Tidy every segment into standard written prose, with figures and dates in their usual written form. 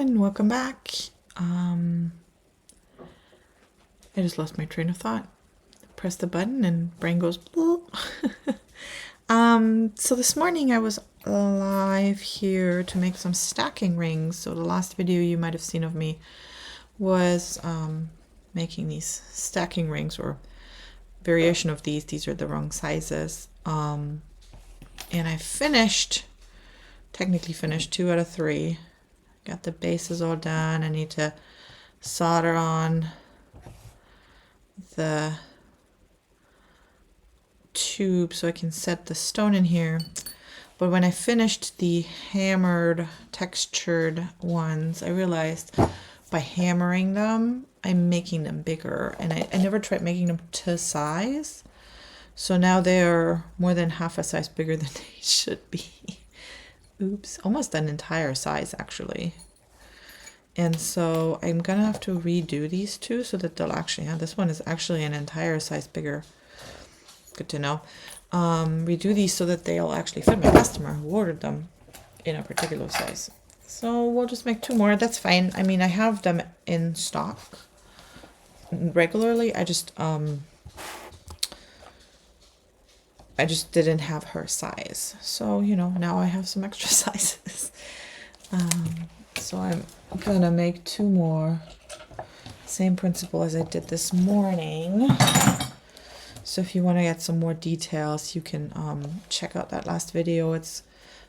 everyone, welcome back. I just lost my train of thought. Press the button and brain goes bloop. So this morning I was live here to make some stacking rings. So the last video you might have seen of me was making these stacking rings, or variation of these. These are the wrong sizes. And I technically finished 2 out of 3. Got the bases all done. I need to solder on the tube so I can set the stone in here. But when I finished the hammered textured ones, I realized by hammering them I'm making them bigger, and I never tried making them to size, so now they're more than half a size bigger than they should be. Oops, almost an entire size actually. And so I'm gonna have to redo these two so that they'll actually, this one is actually an entire size bigger. Good to know. Redo these so that they'll actually fit my customer who ordered them in a particular size. So we'll just make 2 more. That's fine. I mean, I have them in stock regularly. I just didn't have her size. So, you know, now I have some extra sizes. So I'm gonna make 2 more. Same principle as I did this morning. So if you want to get some more details, you can check out that last video. It's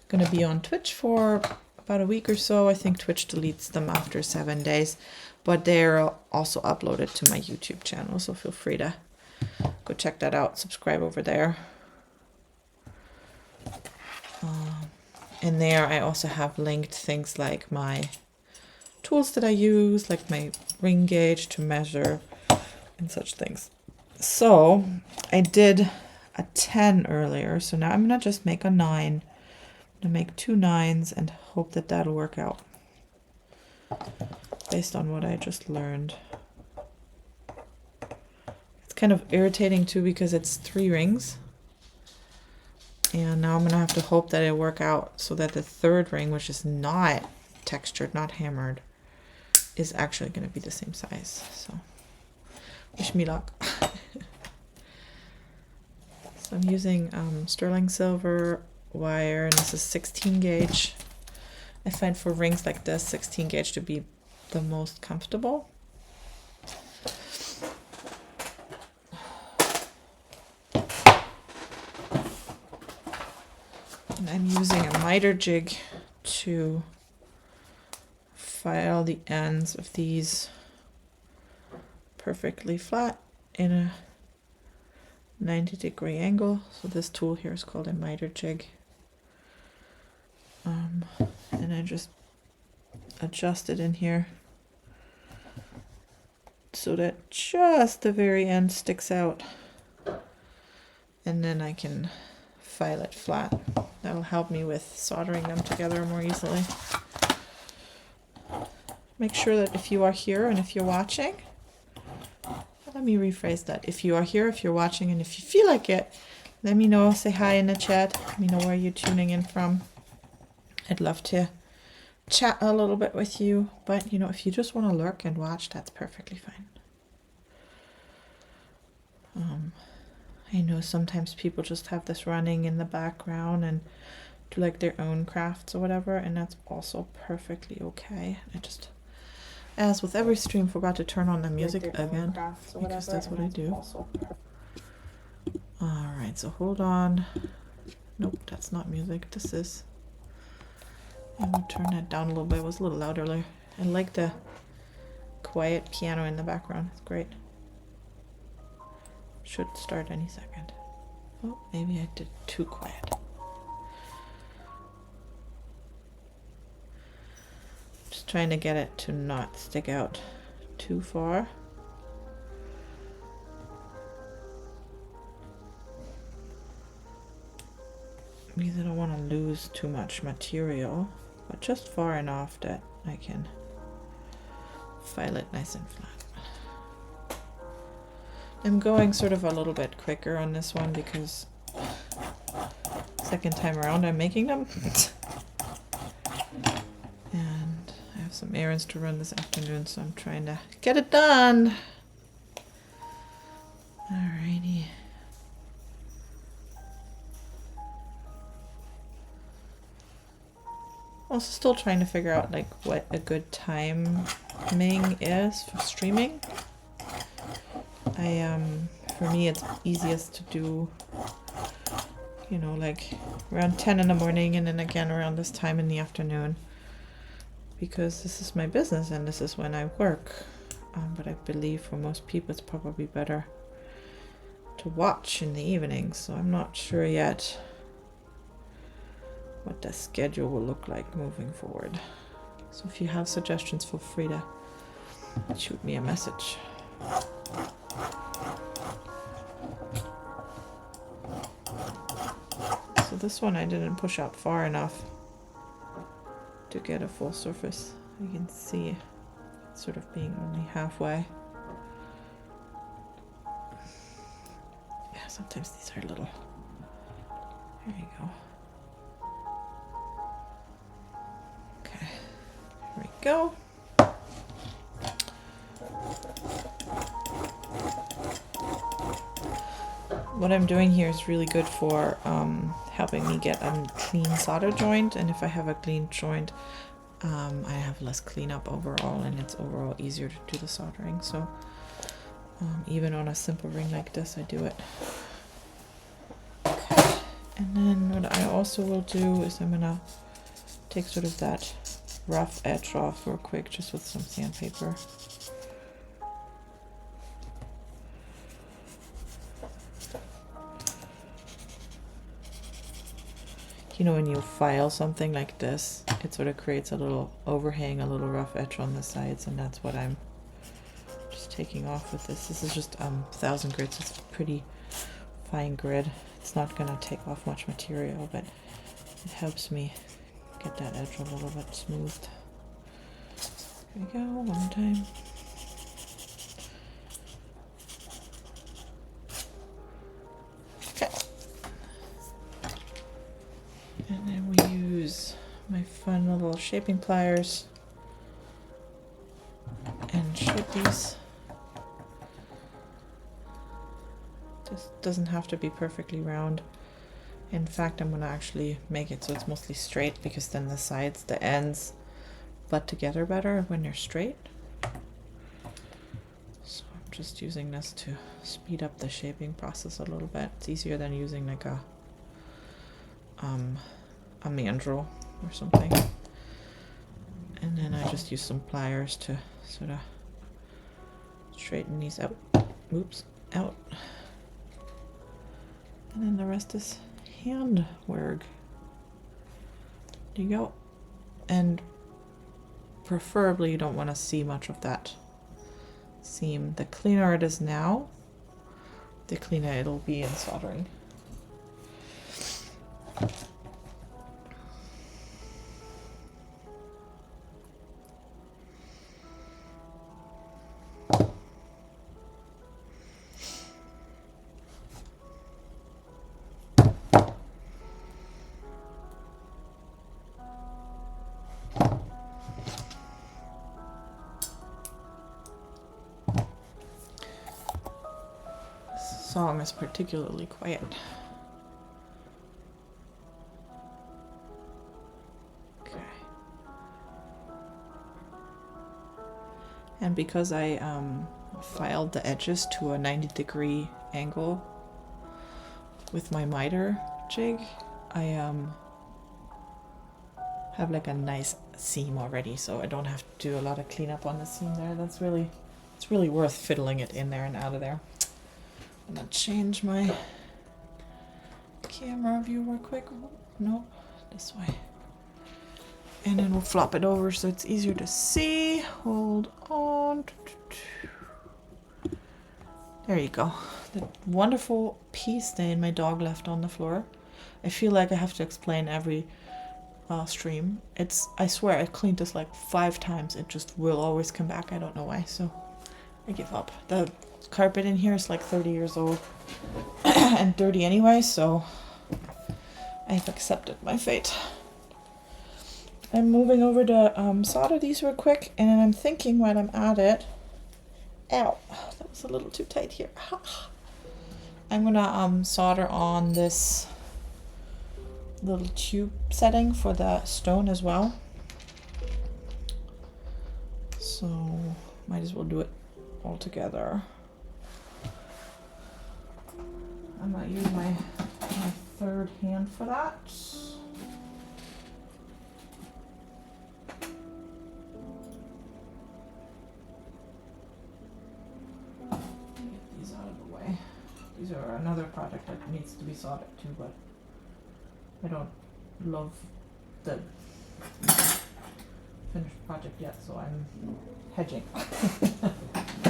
going to be on Twitch for about a week or so. I think Twitch deletes them after 7 days, but they're also uploaded to my YouTube channel, so feel free to go check that out. Subscribe over there. And there I also have linked things like my tools that I use, like my ring gauge to measure and such things. So I did a 10 earlier, so now I'm gonna just make a 9. I'm gonna make 2 9s and hope that that'll work out based on what I just learned. It's kind of irritating too because it's 3 rings, and now I'm gonna have to hope that it'll work out so that the 3rd ring, which is not textured, not hammered, is actually gonna be the same size. So wish me luck. So I'm using sterling silver wire, and this is 16 gauge. I find for rings like this, 16 gauge to be the most comfortable. And I'm using a miter jig to file the ends of these perfectly flat in a 90-degree angle. So this tool here is called a miter jig. And I just adjust it in here so that just the very end sticks out, and then I can file it flat. That'll help me with soldering them together more easily. Make sure that if you are here and if you're watching, let me rephrase that. If you are here, if you're watching, and if you feel like it, let me know. Say hi in the chat. Let me know where you're tuning in from. I'd love to chat a little bit with you. But, you know, if you just want to lurk and watch, that's perfectly fine. I know sometimes people just have this running in the background and do like their own crafts or whatever, and that's also perfectly okay. I just, as with every stream, forgot to turn on the music again, because that's what I do. Alright, so hold on. Nope, that's not music. This is... I'm going to turn that down a little bit. It was a little loud earlier. I like the quiet piano in the background. It's great. Should start any second. Oh, maybe I did too quiet. Just trying to get it to not stick out too far. Because I don't want to lose too much material, but just far enough that I can file it nice and flat. I'm going sort of a little bit quicker on this one because second time around I'm making them. And I have have some errands to run this afternoon, so I'm trying to get it done. Alrighty. Also still trying to figure out like what a good timing is for streaming. For me it's easiest to do, you know, like around 10 in the morning and then again around this time in the afternoon, because this is my business and this is when I work. But I believe for most people it's probably better to watch in the evenings, so I'm not sure yet what the schedule will look like moving forward. So if you have suggestions, feel free to shoot me a message. So this one I didn't push out far enough to get a full surface. You can see it's sort of being only halfway. Yeah, sometimes these are little. There you go. Okay, here we go. What I'm doing here is really good for helping me get a clean solder joint, and if I have a clean joint, I have less cleanup overall, and it's overall easier to do the soldering. So even on a simple ring like this, I do it. Okay, and then what I also will do is I'm gonna take sort of that rough edge off real quick, just with some sandpaper. You know, when you file something like this, it sort of creates a little overhang, a little rough edge on the sides, and that's what I'm just taking off with this. This is just 1000 grits. It's a pretty fine grit. It's not going to take off much material, but it helps me get that edge a little bit smoothed. There we go, one more time. And then we use my fun little shaping pliers and shape these. This doesn't have to be perfectly round. In fact, I'm gonna actually make it so it's mostly straight, because then the sides, the ends, butt together better when they're straight. So I'm just using this to speed up the shaping process a little bit. It's easier than using like a mandrel or something. And then I just use some pliers to sort of straighten these out. Oops, out. And then the rest is hand work. There you go. And preferably you don't want to see much of that seam. The cleaner it is now, the cleaner it'll be in soldering. Song is particularly quiet. Okay. And because I filed the edges to a 90-degree angle with my miter jig, I have like a nice seam already, so I don't have to do a lot of cleanup on the seam there. It's really worth fiddling it in there and out of there. I'm gonna change my camera view real quick. Nope, this way. And then we'll flop it over so it's easier to see. Hold on. There you go. The wonderful pea stain my dog left on the floor. I feel like I have to explain every stream. I swear I cleaned this like 5 times. It just will always come back. I don't know why, so I give up. The carpet in here is like 30 years old and dirty anyway, so I've accepted my fate. I'm moving over to solder these real quick, and then I'm thinking while I'm at it, ow, that was a little too tight here. I'm gonna solder on this little tube setting for the stone as well. So might as well do it all together. I'm gonna use my third hand for that. Get these out of the way. These are another project that needs to be soldered too, but I don't love the finished project yet, so I'm hedging. I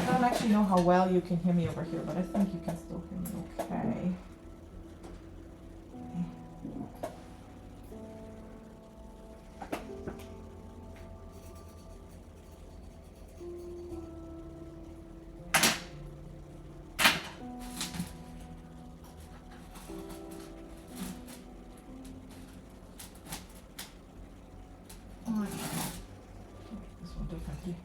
don't actually know how well you can hear me over here, but I think you can still hear me okay. This one differently.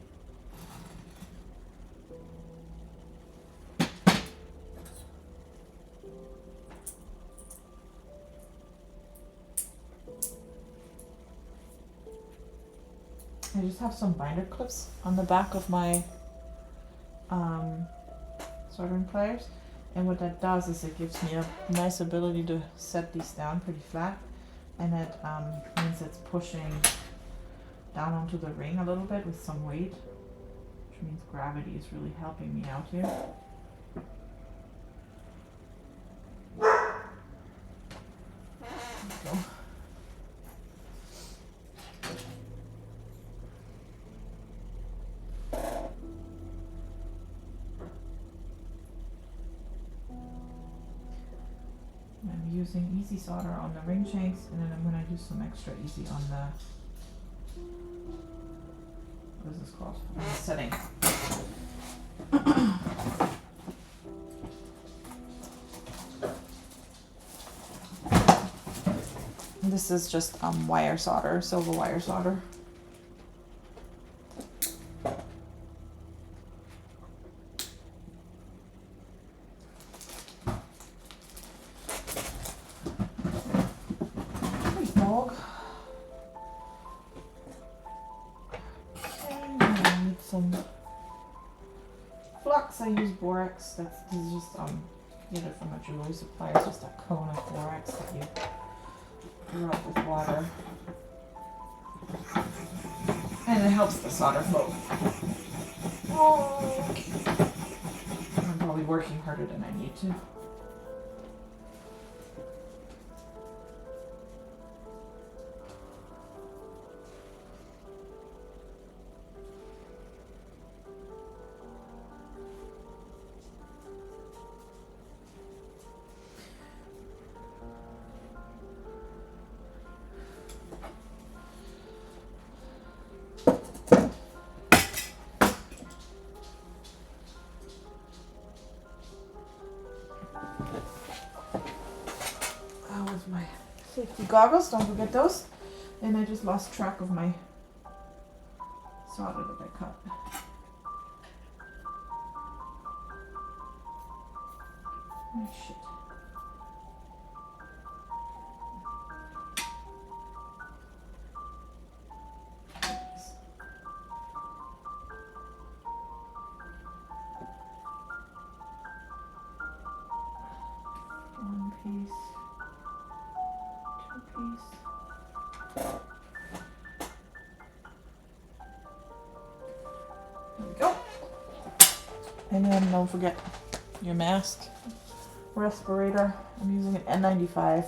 I just have some binder clips on the back of my soldering pliers, and what that does is it gives me a nice ability to set these down pretty flat, and it means it's pushing down onto the ring a little bit with some weight, which means gravity is really helping me out here. There we go. I'm using easy solder on the ring shanks, and then I'm going to do some extra easy on the, what is this called? On the setting. This is just wire solder, silver wire solder. Dog. Okay, I need some flux. I use borax. This is just get it from a jewelry supplier. It's just a cone of borax that you rub with water, and it helps the solder flow. Oh, I'm probably working harder than I need to. With my safety goggles, don't forget those. And I just lost track of my solder that I cut. Oh shit. One piece. Piece. There we go. And then don't forget your mask, respirator. I'm using an N95.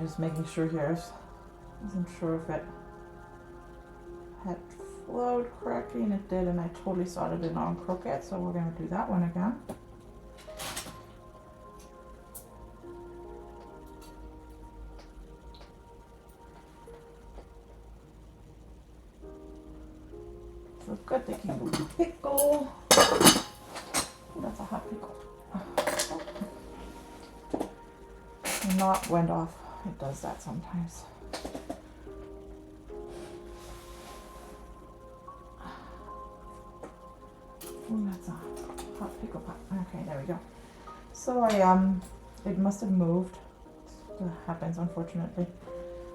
I'm just making sure here. I wasn't sure if it had flowed correctly, and it did, and I totally soldered it on crooked, so we're going to do that one again. So good thinking of pickle. Oh, that's a hot pickle. The knot went off. It does that sometimes. Oh, that's a hot pickle pot. Okay, there we go. So it must have moved. That happens, unfortunately.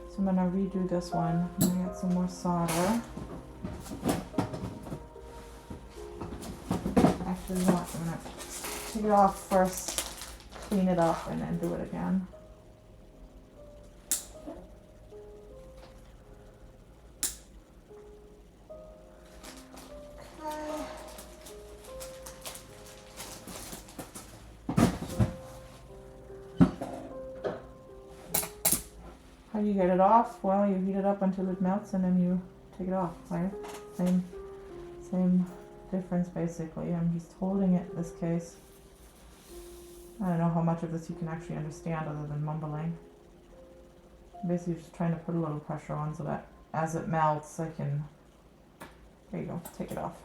So I'm gonna redo this one. I'm gonna get some more solder. Actually, you know what? I'm gonna take it off first, clean it up, and then do it again. How do you get it off? Well, you heat it up until it melts, and then you take it off, right? Same difference, basically. And he's holding it in this case. I don't know how much of this you can actually understand other than mumbling. Basically, just trying to put a little pressure on so that as it melts, I can, there you go, take it off.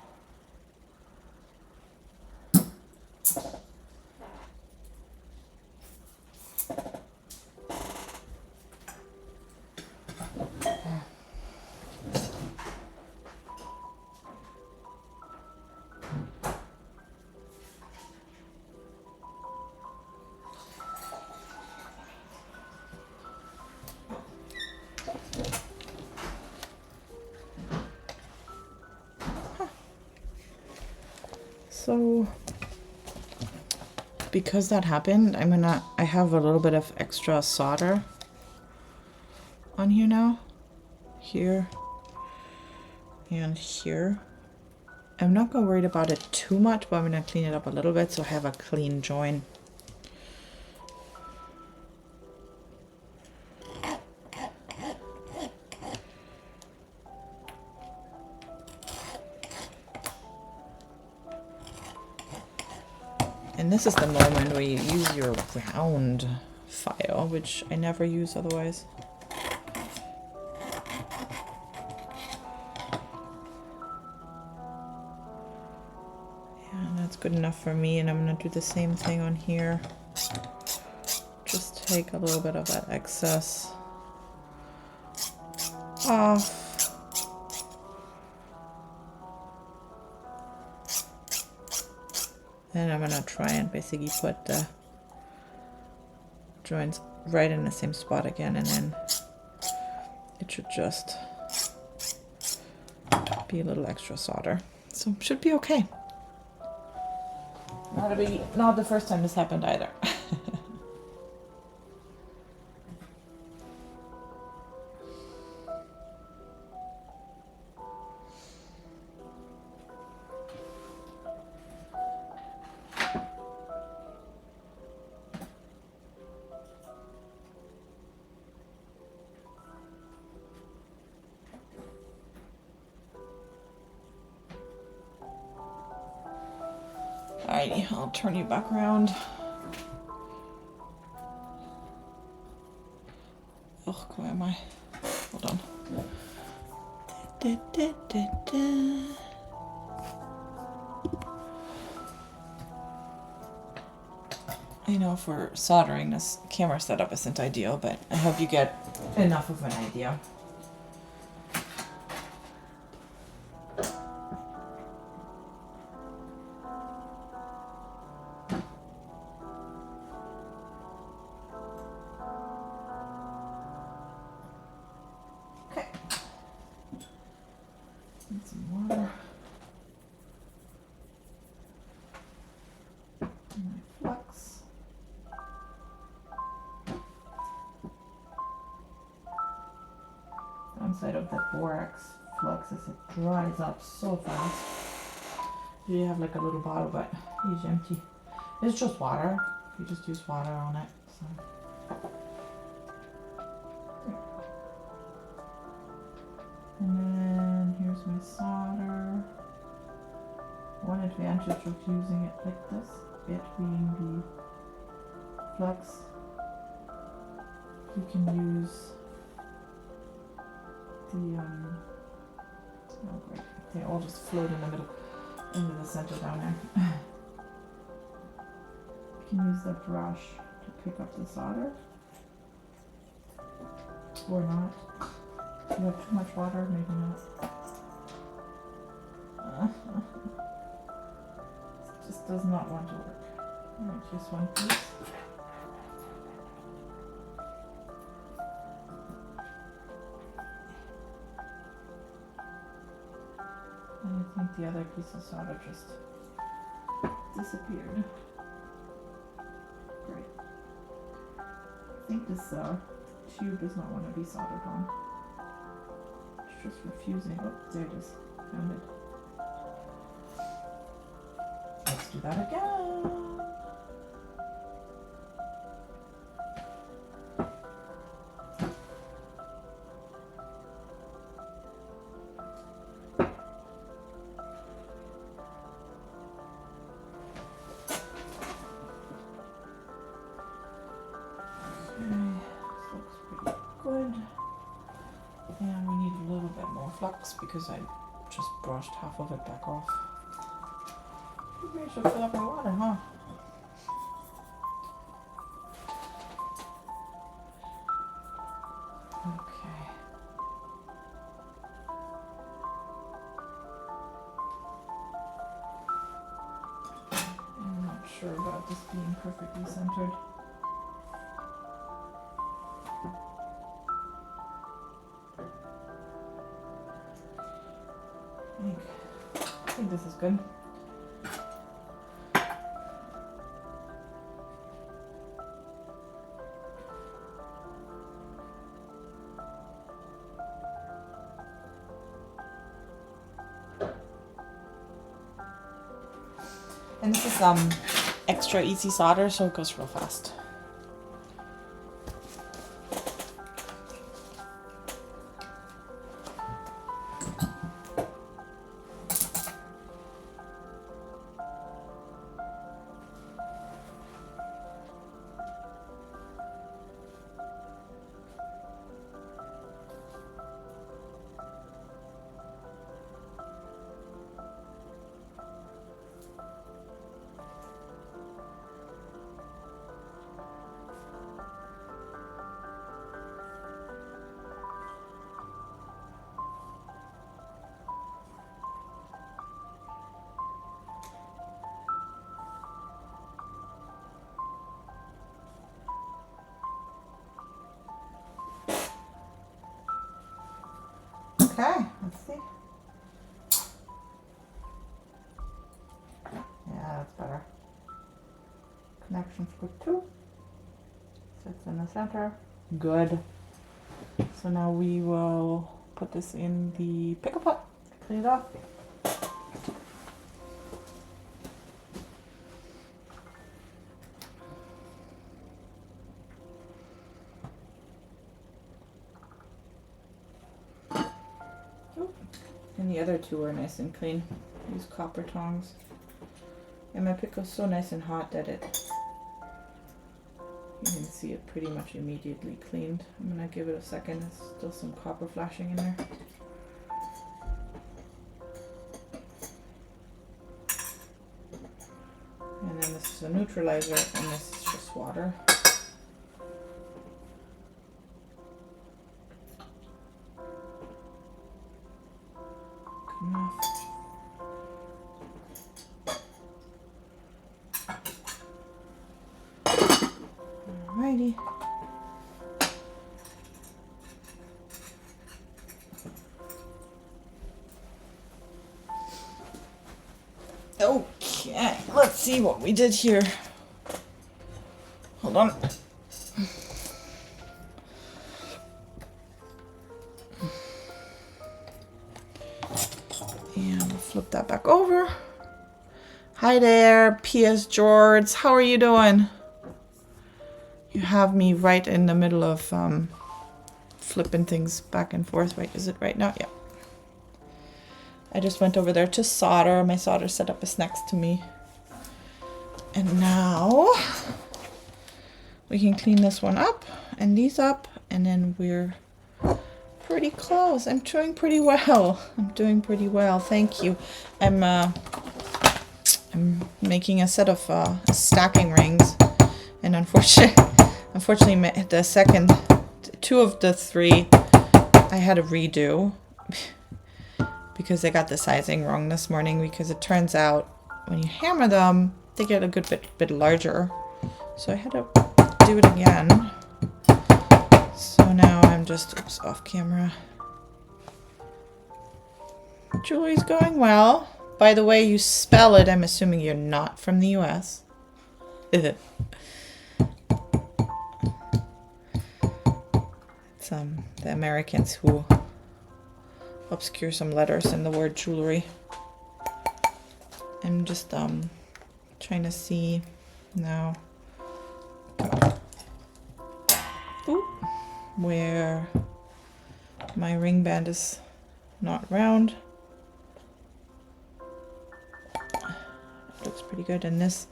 So because that happened, I have a little bit of extra solder on here now, here and here. I'm not gonna worry about it too much, but I'm gonna clean it up a little bit so I have a clean join. And this is the moment where you use your round file, which I never use otherwise. Yeah, that's good enough for me, and I'm gonna do the same thing on here. Just take a little bit of that excess off. And I'm gonna try and basically put the joints right in the same spot again, and then it should just be a little extra solder. So should be okay. Not the first time this happened either. Alrighty, I'll turn you back around. Oh, where am I? Hold on. I know for soldering, this camera setup isn't ideal, but I hope you get enough of an idea. Downside of that borax flux is it dries up so fast. You have like a little bottle, but it's empty. It's just water. You just use water on it. So. And then here's my solder. One advantage of using it like this, it being the flex, you can use the oh great, they all just float in the middle, into the center down there. You can use the brush to pick up the solder, or not. If you have too much water, maybe not. It just does not want to work. Alright, just one piece. And I think the other piece of solder just disappeared. Great. I think this tube does not want to be soldered on. It's just refusing. Oh, there it is. Found it. Let's do that again. Flux because I just brushed half of it back off. Maybe I should fill up my water, huh? Okay. I'm not sure about this being perfectly centered. I think this is good. And this is extra easy solder, so it goes real fast. Okay, let's see. Yeah, that's better. Connection's good too. Sits in the center. Good. So now we will put this in the pickle pot. Clean it off. And the other two are nice and clean. Use copper tongs. And my pickle's so nice and hot that you can see it pretty much immediately cleaned. I'm gonna give it a second. There's still some copper flashing in there. And then this is a neutralizer, and this is just water. Enough. Alrighty. Okay, let's see what we did here. Hold on. And we'll flip that back over. Hi there, P.S. George. How are you doing? You have me right in the middle of flipping things back and forth. Right? Is it right now? Yeah. I just went over there to solder. My solder setup is next to me. And now we can clean this one up and these up, and then we're pretty close. I'm doing pretty well. I'm doing pretty well. Thank you. I'm making a set of stacking rings, and unfortunately, the second two of the three I had to redo because I got the sizing wrong this morning. Because it turns out when you hammer them, they get a good bit larger. So I had to do it again. So now I'm just, oops, off camera. Jewelry's going well. By the way you spell it, I'm assuming you're not from the US. It's the Americans who obscure some letters in the word jewelry. I'm just trying to see now where my ring band is not round. Looks pretty good, and this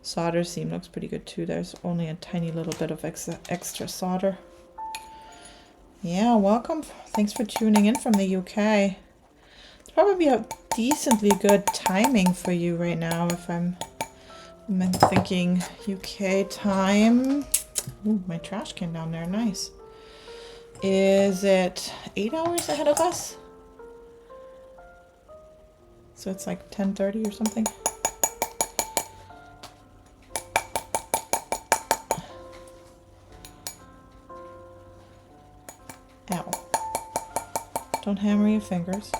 solder seam looks pretty good too. There's only a tiny little bit of extra solder. Yeah, welcome. Thanks for tuning in from the UK. It's probably a decently good timing for you right now if I'm thinking UK time. Ooh, my trash can down there, nice. Is it 8 hours ahead of us? So it's like 10:30 or something. Ow. Don't hammer your fingers.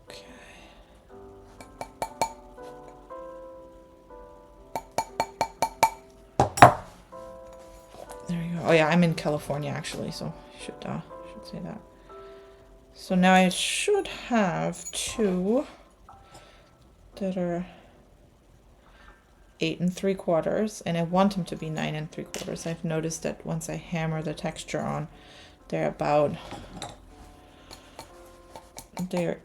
Okay. There you go. Oh yeah, I'm in California actually, so I should say that. So now I should have two that are 8 3/4, and I want them to be 9 3/4. I've noticed that once I hammer the texture on, they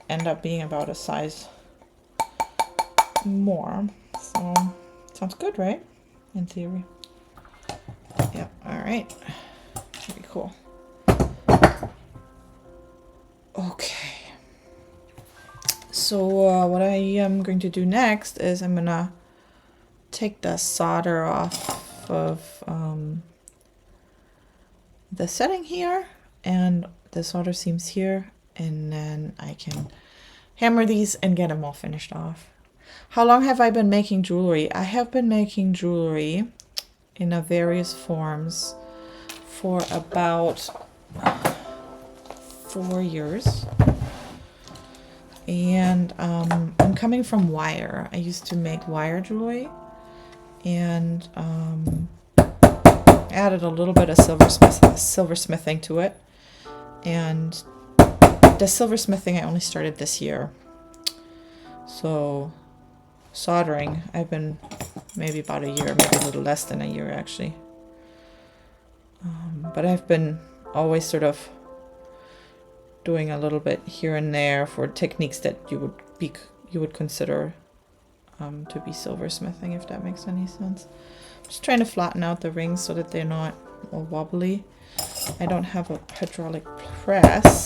end up being about a size more. So sounds good, right? In theory. Yep. All right. Very cool. Okay. So what I am going to do next is I'm gonna take the solder off of the setting here and the solder seams here, and then I can hammer these and get them all finished off. How long have I been making jewelry? I have been making jewelry in various forms for about 4 years. And I'm coming from wire. I used to make wire jewelry, and added a little bit of silversmithing to it. And the silversmithing I only started this year. So soldering, I've been maybe about a year, maybe a little less than a year actually. But I've been always sort of doing a little bit here and there for techniques that you would consider to be silversmithing, if that makes any sense. I'm just trying to flatten out the rings so that they're not all wobbly. I don't have a hydraulic press,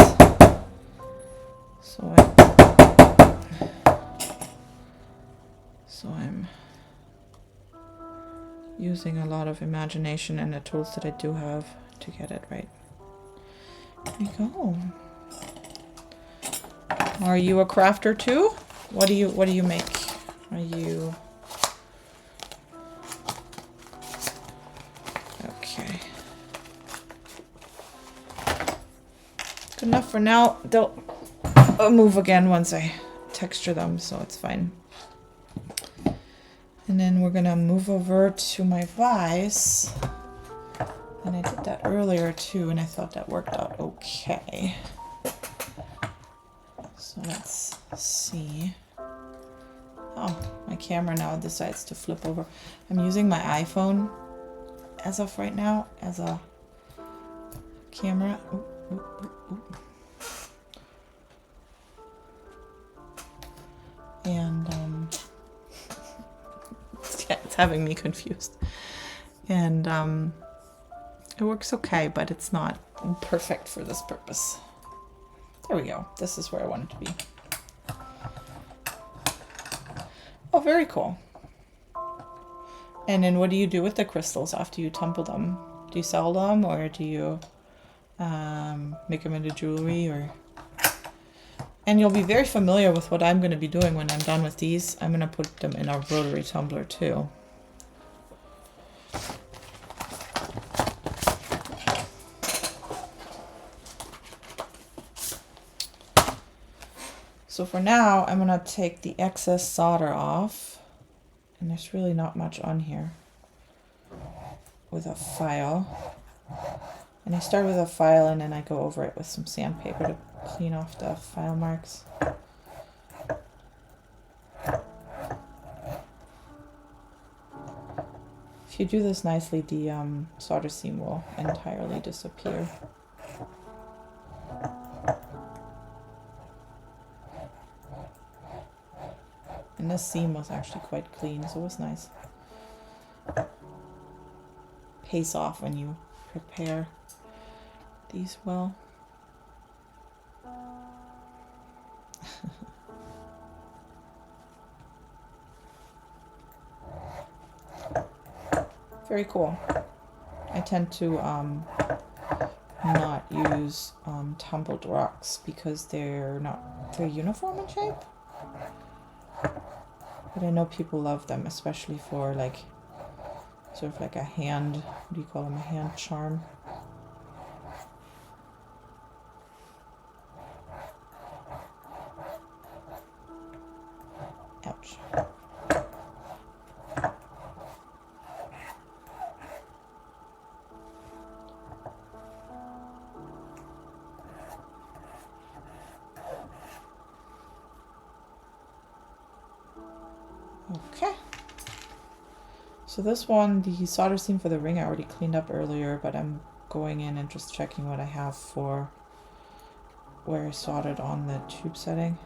so I'm using a lot of imagination and the tools that I do have to get it right. There we go. Are you a crafter too? What do you make? Are you okay? Good enough for now. They'll move again once I texture them, so it's fine. And then we're gonna move over to my vise. And I did that earlier too, and I thought that worked out okay. So let's see. Oh, my camera now decides to flip over. I'm using my iPhone as of right now as a camera. Ooh, ooh, ooh, ooh. And it's having me confused. And it works okay, but it's not perfect for this purpose. There we go. This is where I want it to be. Oh, very cool. And then what do you do with the crystals after you tumble them? Do you sell them, or do you make them into jewelry? Or and you'll be very familiar with what I'm going to be doing when I'm done with these. I'm going to put them in a rotary tumbler too. So for now, I'm going to take the excess solder off. And there's really not much on here with a file. And I start with a file and then I go over it with some sandpaper to clean off the file marks. If you do this nicely, the solder seam will entirely disappear. And this seam was actually quite clean, so it was nice. Pays off when you prepare these well. Very cool. I tend to not use tumbled rocks because they're not very uniform in shape. But I know people love them, especially for like sort of like a hand, what do you call them, a hand charm. Ouch. Okay. So this one, the solder seam for the ring I already cleaned up earlier, but I'm going in and just checking what I have for where I soldered on the tube setting.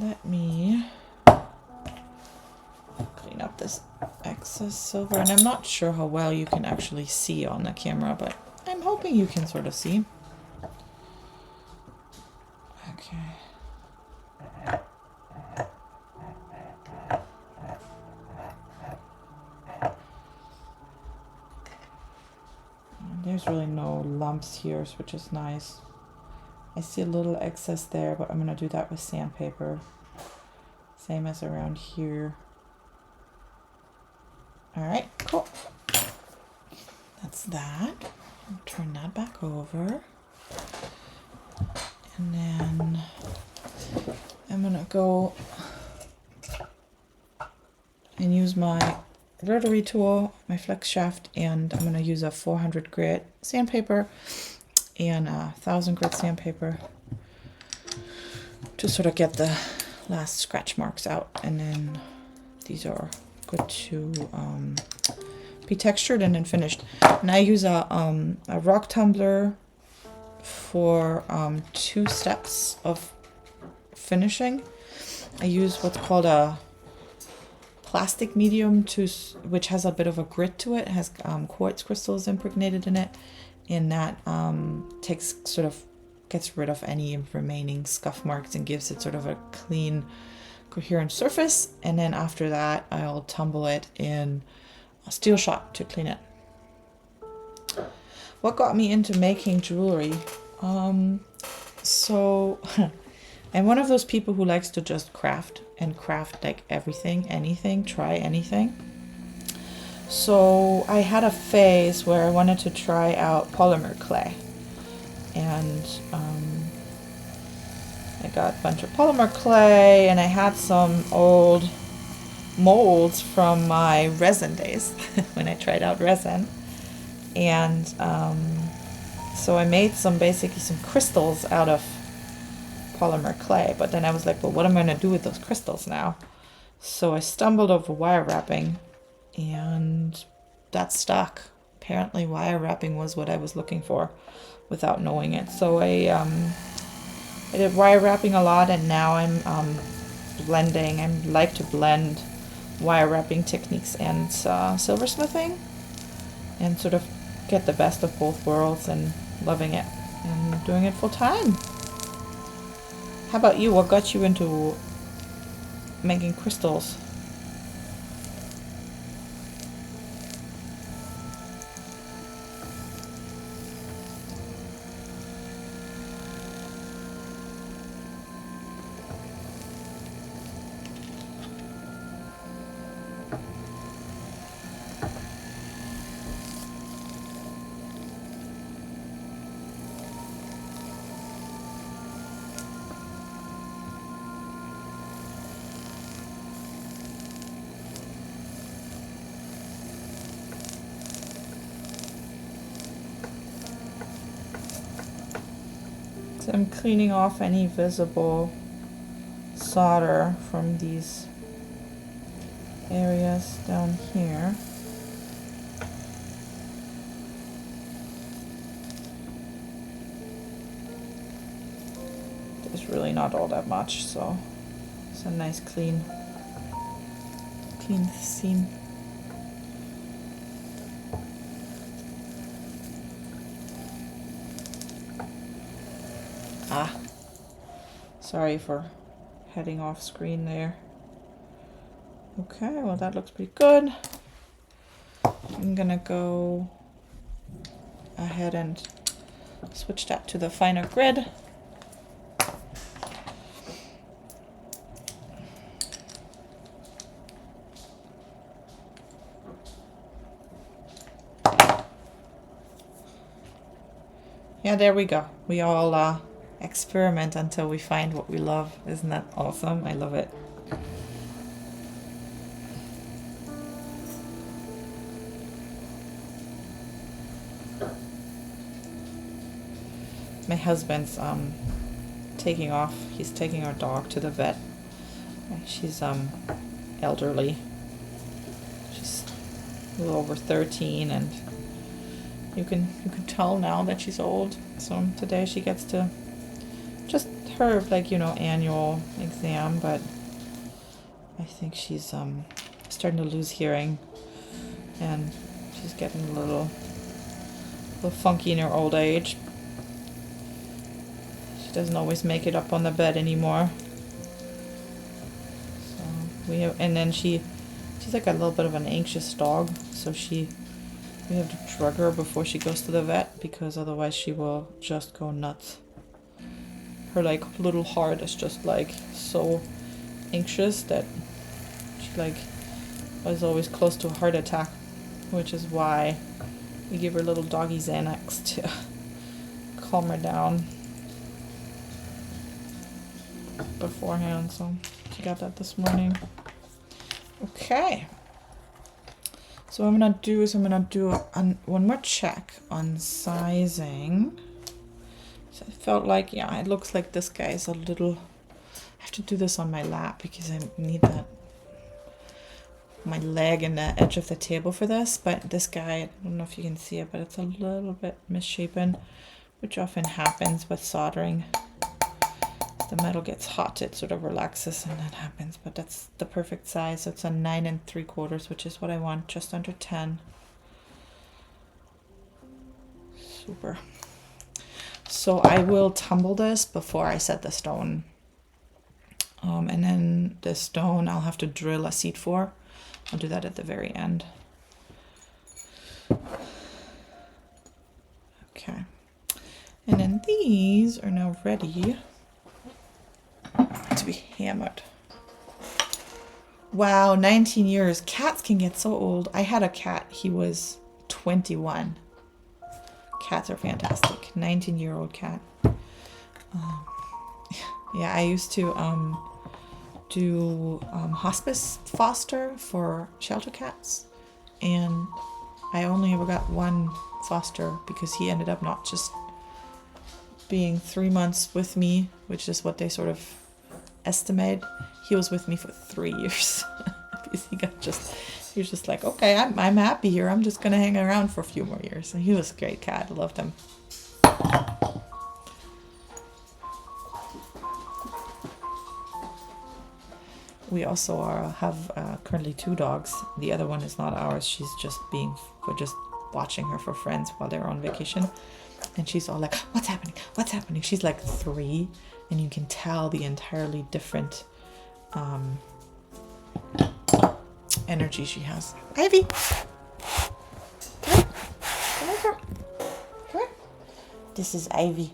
Let me clean up this excess silver, and I'm not sure how well you can actually see on the camera, but I'm hoping you can sort of see. Okay. There's really no lumps here, which is nice. I see a little excess there, but I'm going to do that with sandpaper. Same as around here. Alright, cool. That's that. I'll turn that back over. And then I'm going to go and use my rotary tool, my flex shaft, and I'm going to use a 400 grit sandpaper and a 1000 grit sandpaper to sort of get the last scratch marks out. And then these are good to be textured and then finished. And I use a rock tumbler for 2 steps of finishing. I use what's called a plastic medium, which has a bit of a grit to it. It has quartz crystals impregnated in it, and that gets rid of any remaining scuff marks and gives it sort of a clean, coherent surface. And then after that, I'll tumble it in a steel shot to clean it. What got me into making jewelry? So I'm one of those people who likes to just craft like everything, anything, try anything. So I had a phase where I wanted to try out polymer clay, and I got a bunch of polymer clay, and I had some old molds from my resin days when I tried out resin, and so I made basically some crystals out of polymer clay. But then I was like, well, what am I going to do with those crystals now? So I stumbled over wire wrapping, and that stuck apparently wire wrapping was what I was looking for without knowing it. So I did wire wrapping a lot, and now I'm blending. I like to blend wire wrapping techniques and silversmithing and sort of get the best of both worlds, and loving it and doing it full time. How about you? What got you into making crystals? So I'm cleaning off any visible solder from these areas down here. There's really not all that much, so it's a nice clean scene. Sorry for heading off screen there. Okay, well that looks pretty good. I'm gonna go ahead and switch that to the finer grid. Yeah, there we go. We all experiment until we find what we love. Isn't that awesome? I love it. My husband's taking off. He's taking our dog to the vet. She's elderly. She's a little over 13, and you can tell now that she's old. So today she gets to just her, like, you know, annual exam, but I think she's starting to lose hearing, and she's getting a little funky in her old age. She doesn't always make it up on the bed anymore. So we have, and then she's like a little bit of an anxious dog, so we have to drug her before she goes to the vet, because otherwise she will just go nuts. Her like little heart is just like so anxious that she like is always close to a heart attack, which is why we give her little doggy Xanax to calm her down beforehand. So she got that this morning. Okay. So what I'm gonna do is I'm gonna do one more check on sizing. So I felt like, yeah, it looks like this guy is a little, I have to do this on my lap because I need my leg and the edge of the table for this, but this guy, I don't know if you can see it, but it's a little bit misshapen, which often happens with soldering. As the metal gets hot, it sort of relaxes and that happens, but that's the perfect size. So it's a 9 3/4, which is what I want, just under 10. Super. So I will tumble this before I set the stone. And then the stone I'll have to drill a seat for. I'll do that at the very end. Okay. And then these are now ready to be hammered. Wow, 19 years. Cats can get so old. I had a cat. He was 21. Cats are fantastic. 19-year-old cat. Yeah, I used to do hospice foster for shelter cats, and I only ever got one foster because he ended up not just being 3 months with me, which is what they sort of estimate. He was with me for 3 years because He was just like, okay, I'm happy here. I'm just gonna hang around for a few more years. And he was a great cat. I loved him. We also have currently 2 dogs. The other one is not ours. She's just we're just watching her for friends while they're on vacation. And she's all like, what's happening? What's happening? She's like 3, and you can tell the entirely different energy she has. Ivy! Come here. Come here, girl. Come here. This is Ivy.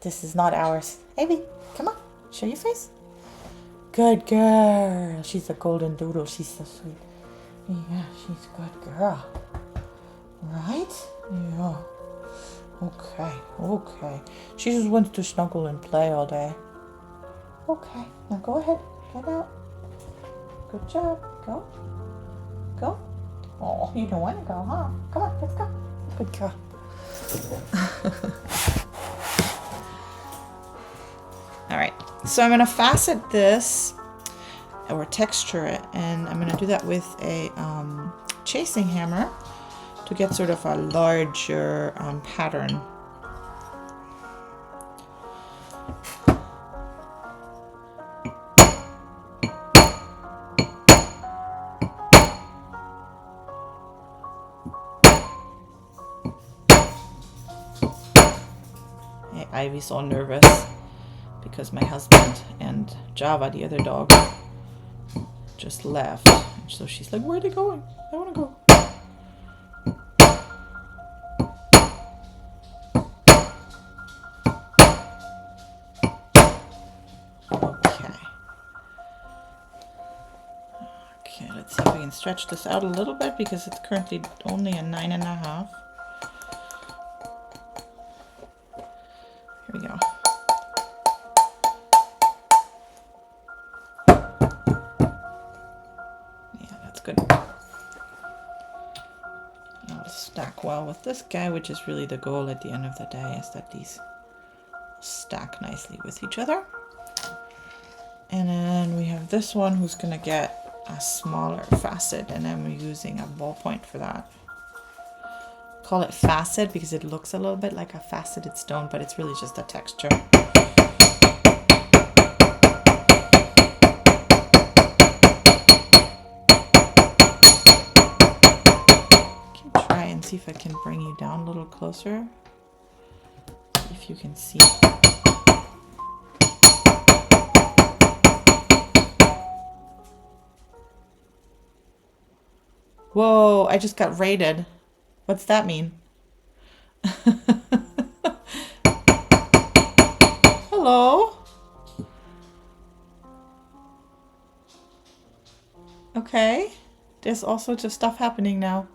This is not ours. Ivy, come on. Show your face. Good girl. She's a golden doodle. She's so sweet. Yeah, she's a good girl. Right? Yeah. Okay, okay. She just wants to snuggle and play all day. Okay, now go ahead. Get out. Good job. Go. Go. Oh, you don't want to go, huh? Come on, let's go. Good girl. All right, so I'm going to facet this or texture it, and I'm going to do that with a chasing hammer to get sort of a larger pattern. Hey, Ivy's all nervous because my husband and Java, the other dog, just left. So she's like, where are they going? I want to go. Okay, let's see if we can stretch this out a little bit because it's currently only a 9.5. Here we go. Yeah, that's good. I'll stack well with this guy, which is really the goal at the end of the day, is that these stack nicely with each other. And then we have this one who's going to get a smaller facet, and I'm using a ballpoint for that. Call it facet because it looks a little bit like a faceted stone, but it's really just a texture. Can try and see if I can bring you down a little closer, if you can see. Whoa, I just got raided. What's that mean? Hello? Okay. There's all sorts of stuff happening now.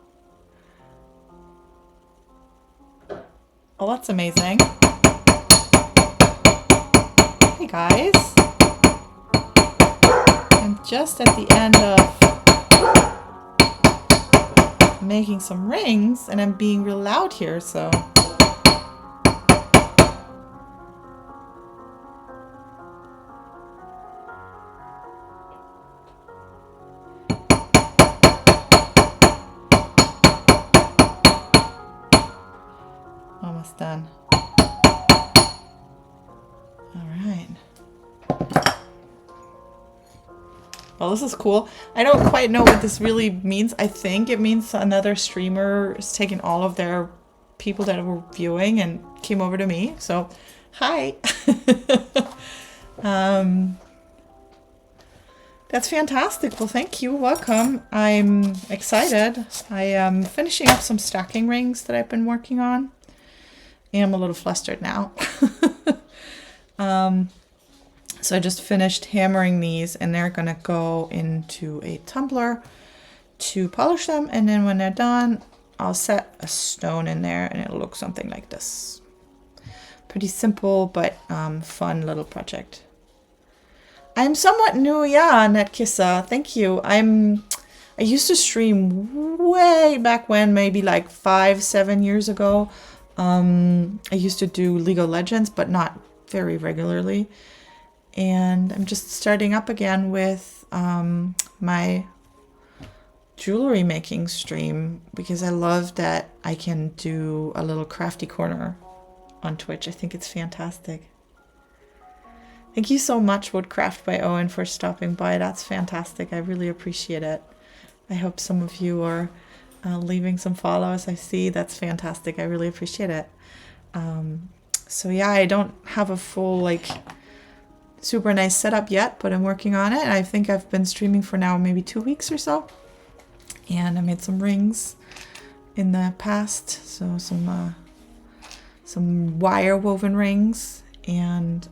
Oh, that's amazing. Hey guys. I'm just at the end of making some rings, and I'm being real loud here, so almost done. All right. Well, this is cool. I don't quite know what this really means. I think it means another streamer is taking all of their people that were viewing and came over to me. So, hi. That's fantastic. Well, thank you. Welcome. I'm excited. I am finishing up some stacking rings that I've been working on. And I'm a little flustered now. So I just finished hammering these, and they're going to go into a tumbler to polish them. And then when they're done, I'll set a stone in there, and it'll look something like this. Pretty simple, but fun little project. I'm somewhat new, yeah, Netkissa. Thank you. I used to stream way back when, maybe like 5-7 years ago. I used to do League of Legends, but not very regularly. And I'm just starting up again with my jewelry making stream because I love that I can do a little crafty corner on Twitch. I think it's fantastic. Thank you so much, Woodcraft by Owen, for stopping by. That's fantastic. I really appreciate it. I hope some of you are leaving some follows. I see. That's fantastic. I really appreciate it. So yeah, I don't have a full like super nice setup yet, but I'm working on it. I think I've been streaming for now maybe 2 weeks or so. And I made some rings in the past. So some wire woven rings, and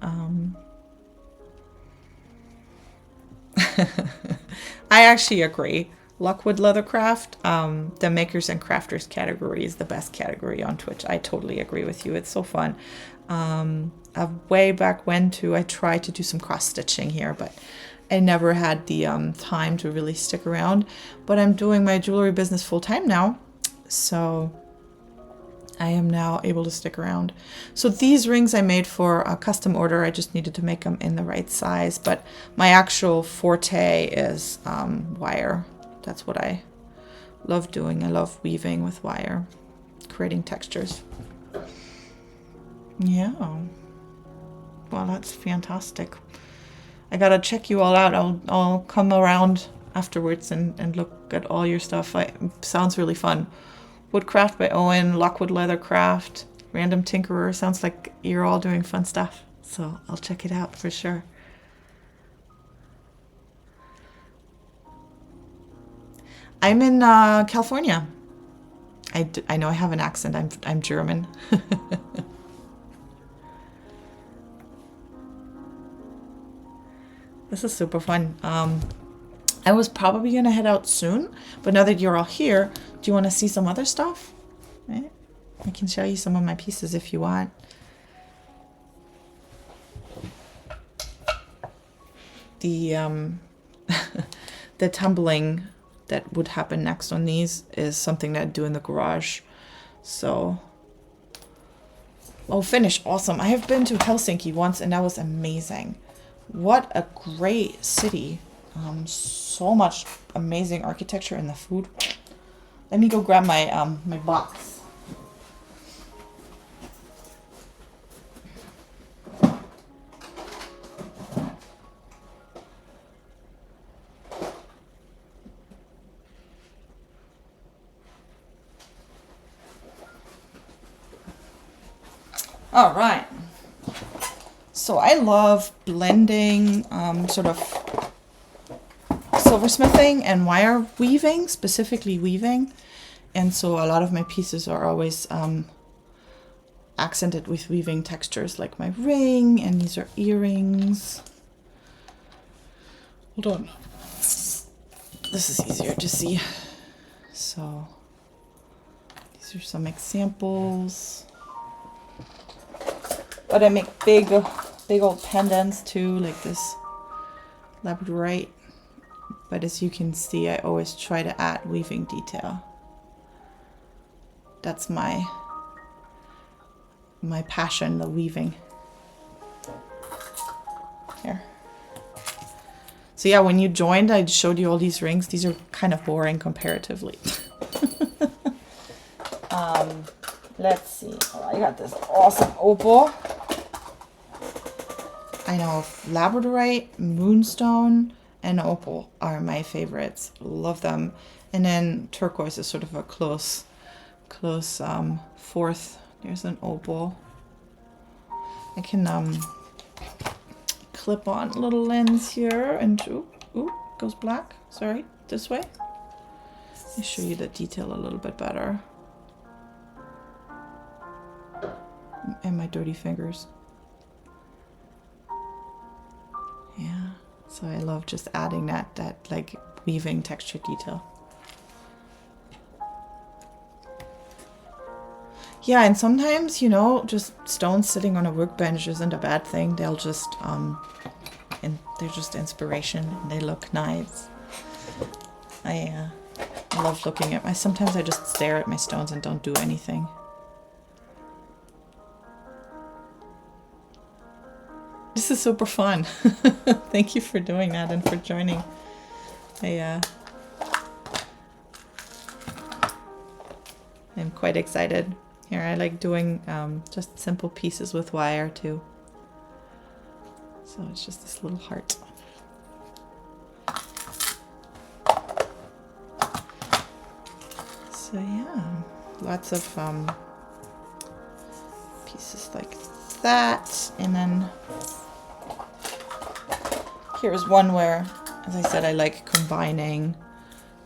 I actually agree. Lockwood Leathercraft, the makers and crafters category is the best category on Twitch. I totally agree with you. It's so fun. Way back when too, I tried to do some cross stitching here, but I never had the time to really stick around. But I'm doing my jewelry business full time now, so I am now able to stick around. So these rings I made for a custom order. I just needed to make them in the right size, but my actual forte is wire. That's what I love doing. I love weaving with wire, creating textures. Yeah. Well, that's fantastic. I gotta check you all out. I'll come around afterwards and look at all your stuff. Sounds really fun. Woodcraft by Owen, Lockwood Leathercraft, Random Tinkerer. Sounds like you're all doing fun stuff. So I'll check it out for sure. I'm in California. I know I have an accent. I'm German. This is super fun. I was probably gonna head out soon, but now that you're all here, do you want to see some other stuff? Right? I can show you some of my pieces if you want. The the tumbling that would happen next on these is something that I do in the garage. So, oh, Finnish, awesome. I have been to Helsinki once and that was amazing. What a great city. So much amazing architecture and the food. Let me go grab my my box. All right. So I love blending sort of silversmithing and wire weaving, specifically weaving. And so a lot of my pieces are always accented with weaving textures, like my ring, and these are earrings. Hold on. This is easier to see. So these are some examples. But I make big old pendants too, like this labradorite. But as you can see, I always try to add weaving detail. That's my passion, the weaving. Here. So yeah, when you joined, I showed you all these rings. These are kind of boring comparatively. Let's see. Oh, I got this awesome opal. I know labradorite, moonstone, and opal are my favorites. Love them. And then turquoise is sort of a close fourth. There's an opal. I can clip on a little lens here and ooh, goes black. Sorry, this way. Let me show you the detail a little bit better. And my dirty fingers. Yeah, so I love just adding that like weaving texture detail. Yeah, and sometimes, you know, just stones sitting on a workbench isn't a bad thing. They'll just and they're just inspiration and they look nice. I love looking at sometimes I just stare at my stones and don't do anything. This is super fun. Thank you for doing that and for joining. I'm quite excited. Here, I like doing just simple pieces with wire too. So it's just this little heart. So yeah, lots of pieces like that. And then here's one where, as I said, I like combining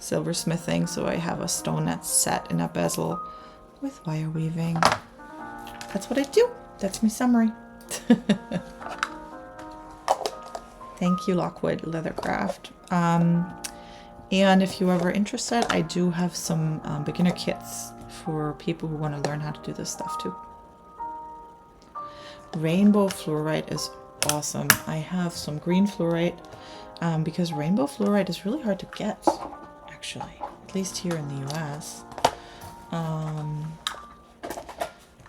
silversmithing. So I have a stone that's set in a bezel with wire weaving. That's what I do. That's my summary. Thank you, Lockwood Leathercraft. And if you're ever interested, I do have some beginner kits for people who want to learn how to do this stuff too. Rainbow fluorite is awesome. I have some green fluorite because rainbow fluorite is really hard to get, actually, at least here in the US.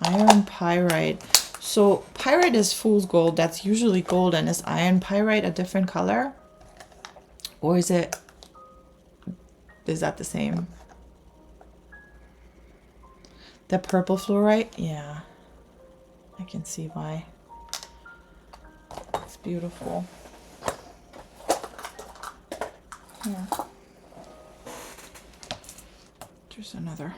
Iron pyrite. So pyrite is fool's gold. That's usually golden. Is iron pyrite a different color? Or is that the same? The purple fluorite? Yeah. I can see why. It's beautiful. Yeah. There's another.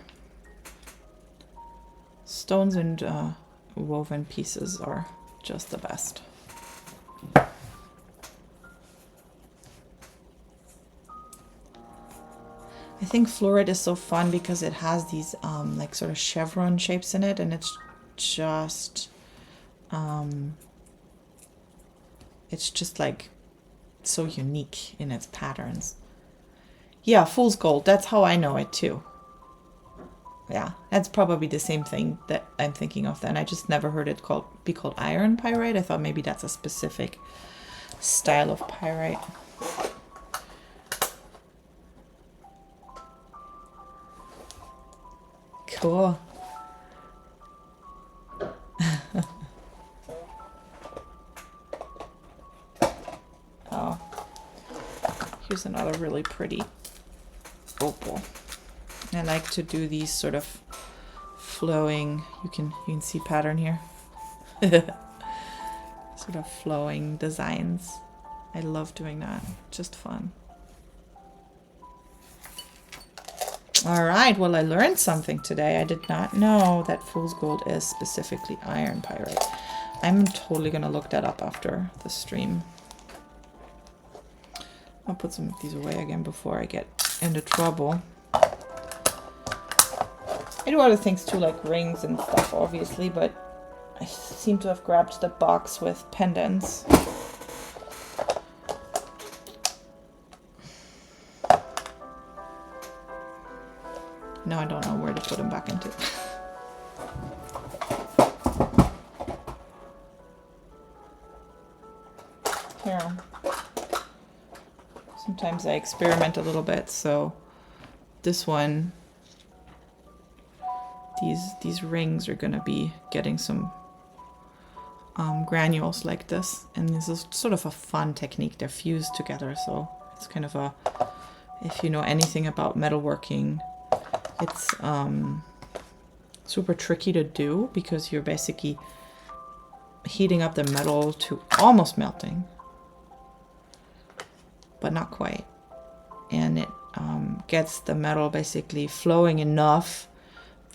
Stones and woven pieces are just the best. I think fluorite is so fun because it has these like sort of chevron shapes in it, and it's just like so unique in its patterns. Yeah, fool's gold. That's how I know it too. Yeah, that's probably the same thing that I'm thinking of then. I just never heard it be called iron pyrite. I thought maybe that's a specific style of pyrite. Cool. Oh, here's another really pretty opal. I like to do these sort of flowing, you can see pattern here. Sort of flowing designs. I love doing that. Just fun. All right, well, I learned something today. I did not know that fool's gold is specifically iron pyrite. I'm totally gonna look that up after the stream. I'll put some of these away again before I get into trouble. I do other things too, like rings and stuff, obviously, but I seem to have grabbed the box with pendants. Now I don't know where to put them back into. Here. Sometimes I experiment a little bit, so this one, these rings are gonna be getting some granules like this, and this is sort of a fun technique. They're fused together, so it's kind of a, if you know anything about metalworking, it's super tricky to do because you're basically heating up the metal to almost melting, but not quite, and it gets the metal basically flowing enough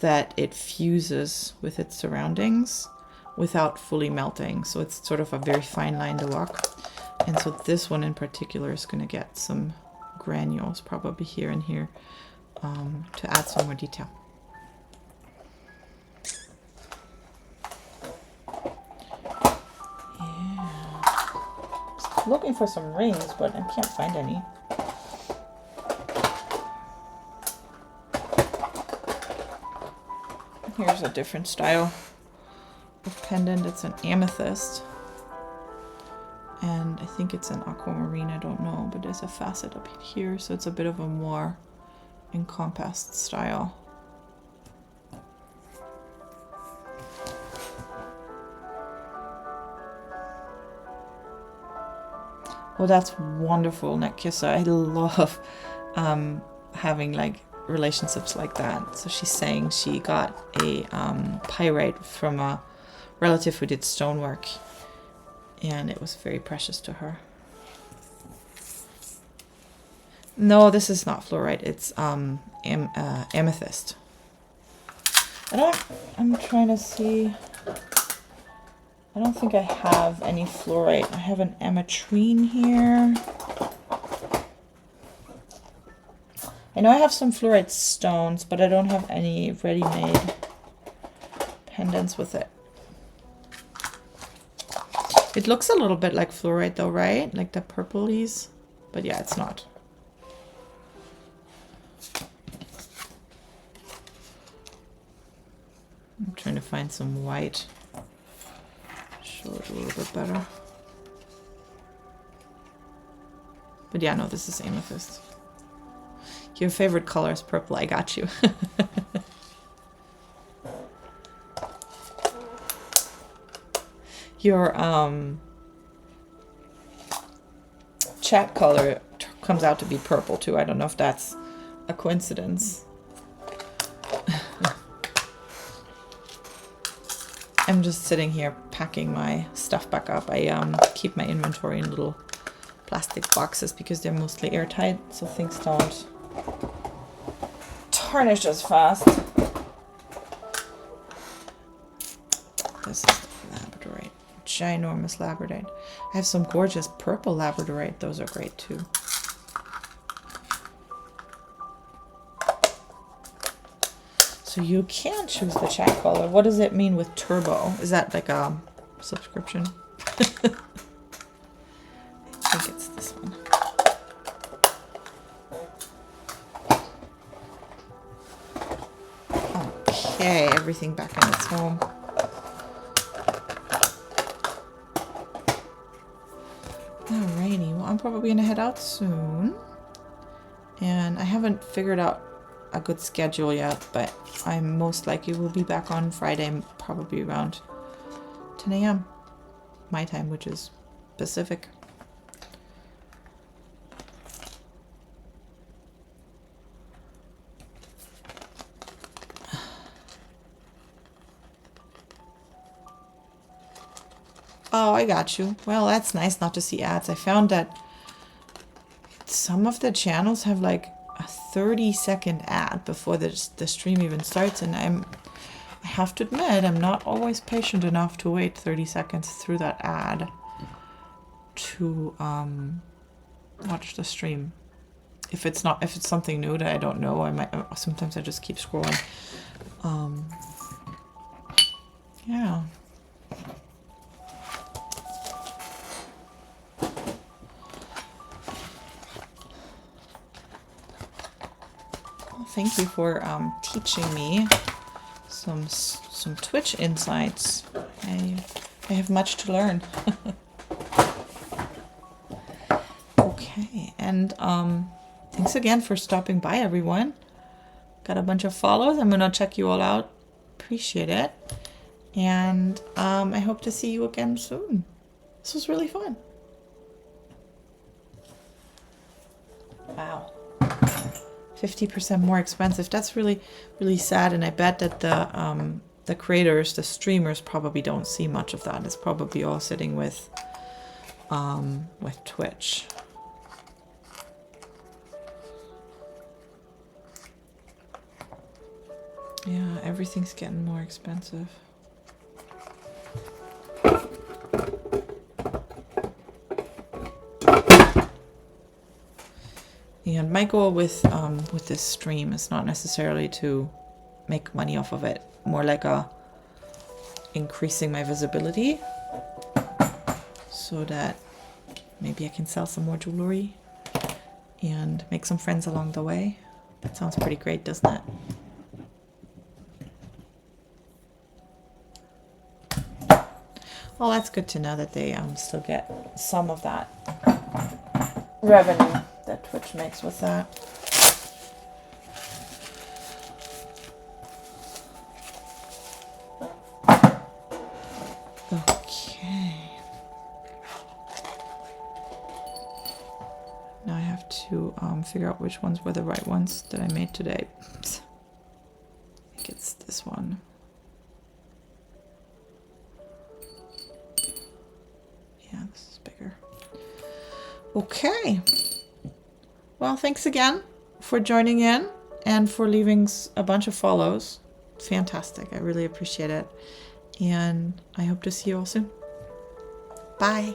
that it fuses with its surroundings without fully melting. So it's sort of a very fine line to walk. And so this one in particular is going to get some granules probably here and here to add some more detail. Yeah. Just looking for some rings, but I can't find any. Here's a different style of pendant. It's an amethyst, and I think it's an aquamarine, I don't know, but there's a facet up here, so it's a bit of a more encompassed style. Well, that's wonderful, Nekisa. I love having like relationships like that. So she's saying she got a pyrite from a relative who did stonework, and it was very precious to her. No, this is not fluorite. It's amethyst. I'm trying to see. I don't think I have any fluorite. I have an ametrine here. I know I have some fluorite stones, but I don't have any ready-made pendants with it. It looks a little bit like fluorite though, right? Like the purplies, but yeah, it's not. I'm trying to find some white. Show it a little bit better. But yeah, no, this is amethyst. Your favorite color is purple. I got you. Your chat color comes out to be purple too. I don't know if that's a coincidence. I'm just sitting here packing my stuff back up. I keep my inventory in little plastic boxes because they're mostly airtight, so things don't tarnish as fast. This is labradorite, ginormous labradorite. I have some gorgeous purple labradorite. Those are great too. So you can choose the chat color. What does it mean with turbo? Is that like a subscription? I think it's this one. Okay, everything back in its home. Alrighty, well I'm probably gonna head out soon. And I haven't figured out a good schedule yet, but I most likely will be back on Friday, probably around 10 a.m. my time, which is Pacific. Oh, I got you. Well, that's nice not to see ads. I found that some of the channels have like a 30-second ad before the stream even starts, and I have to admit I'm not always patient enough to wait 30 seconds through that ad to watch the stream. If it's something new that I don't know, I might sometimes I just keep scrolling. Yeah. Thank you for teaching me some Twitch insights. I have much to learn. Okay, and thanks again for stopping by, everyone. Got a bunch of follows. I'm gonna check you all out. Appreciate it, and I hope to see you again soon. This was really fun. Wow. 50% more expensive. That's really, really sad. And I bet that the creators, the streamers probably don't see much of that. It's probably all sitting with Twitch. Yeah, everything's getting more expensive. And my goal with this stream is not necessarily to make money off of it, more like increasing my visibility so that maybe I can sell some more jewelry and make some friends along the way. That sounds pretty great, doesn't it? Well, that's good to know that they still get some of that revenue that Twitch makes with that. Okay. Now I have to to figure out which ones were the right ones that I made today. Oops. I think it's this one. Yeah, this is bigger. Okay. Well, thanks again for joining in and for leaving a bunch of follows. Fantastic. I really appreciate it. And I hope to see you all soon. Bye.